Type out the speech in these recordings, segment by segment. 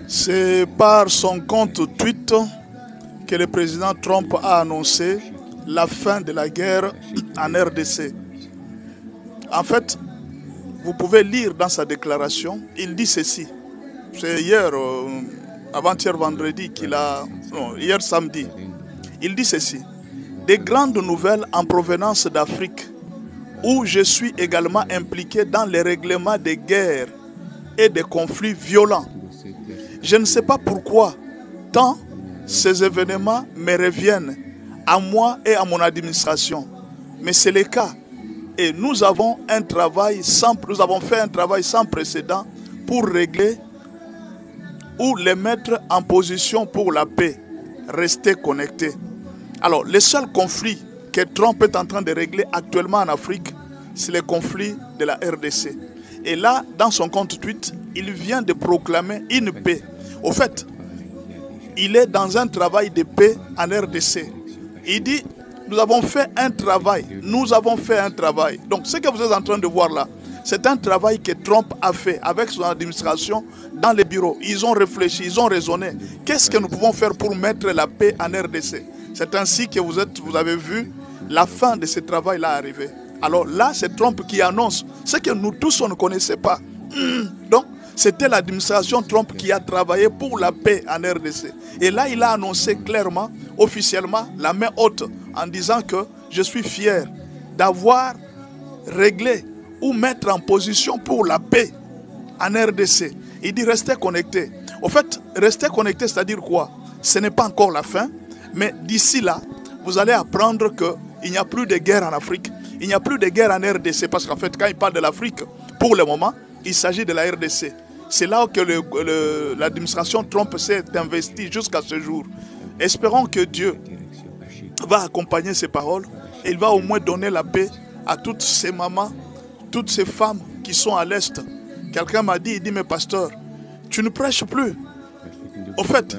C'est par son compte Twitter que le président Trump a annoncé la fin de la guerre en RDC. En fait, vous pouvez lire dans sa déclaration, il dit ceci. C'est hier, avant-hier vendredi, hier samedi. Il dit ceci. Des grandes nouvelles en provenance d'Afrique, où je suis également impliqué dans les règlements des guerres et des conflits violents. Je ne sais pas pourquoi tant ces événements me reviennent à moi et à mon administration. Mais c'est le cas. Et nous avons fait un travail sans précédent pour régler ou les mettre en position pour la paix. Restez connectés. Alors, le seul conflit que Trump est en train de régler actuellement en Afrique, c'est le conflit de la RDC. Et là, dans son compte Twitter, il vient de proclamer une paix. Au fait, il est dans un travail de paix en RDC. Il dit, nous avons fait un travail. Donc, ce que vous êtes en train de voir là, c'est un travail que Trump a fait avec son administration dans les bureaux. Ils ont réfléchi, ils ont raisonné. Qu'est-ce que nous pouvons faire pour mettre la paix en RDC? C'est ainsi que vous avez vu la fin de ce travail-là arriver. Alors là, c'est Trump qui annonce ce que nous tous, on ne connaissait pas. Donc, c'était l'administration Trump qui a travaillé pour la paix en RDC. Et là, il a annoncé clairement, officiellement, la main haute, en disant que je suis fier d'avoir réglé ou mettre en position pour la paix en RDC. Il dit restez connectés. Au fait, rester connectés, c'est-à-dire quoi? Ce n'est pas encore la fin, mais d'ici là, vous allez apprendre qu'il n'y a plus de guerre en Afrique. Il n'y a plus de guerre en RDC, parce qu'en fait, quand il parle de l'Afrique, pour le moment, il s'agit de la RDC. C'est là que l'administration Trump s'est investie jusqu'à ce jour. Espérons que Dieu va accompagner ces paroles et il va au moins donner la paix à toutes ces mamans, toutes ces femmes qui sont à l'Est. Quelqu'un m'a dit, mais pasteur, tu ne prêches plus. Au fait,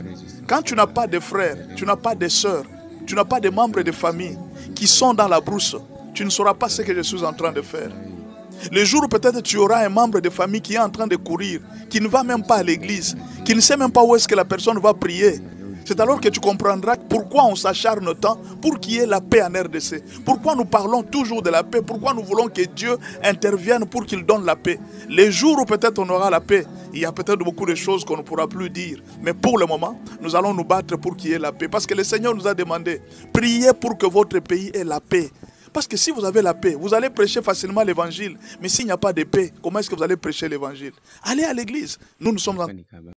quand tu n'as pas de frères, tu n'as pas de sœurs, tu n'as pas de membres de famille qui sont dans la brousse, tu ne sauras pas ce que je suis en train de faire. Le jour où peut-être tu auras un membre de famille qui est en train de courir, qui ne va même pas à l'église, qui ne sait même pas où est-ce que la personne va prier. C'est alors que tu comprendras pourquoi on s'acharne tant pour qu'il y ait la paix en RDC. Pourquoi nous parlons toujours de la paix, pourquoi nous voulons que Dieu intervienne pour qu'il donne la paix. Les jours où peut-être on aura la paix, il y a peut-être beaucoup de choses qu'on ne pourra plus dire. Mais pour le moment, nous allons nous battre pour qu'il y ait la paix. Parce que le Seigneur nous a demandé, priez pour que votre pays ait la paix. Parce que si vous avez la paix, vous allez prêcher facilement l'évangile. Mais s'il n'y a pas de paix, comment est-ce que vous allez prêcher l'évangile? Allez à l'église. Nous sommes en...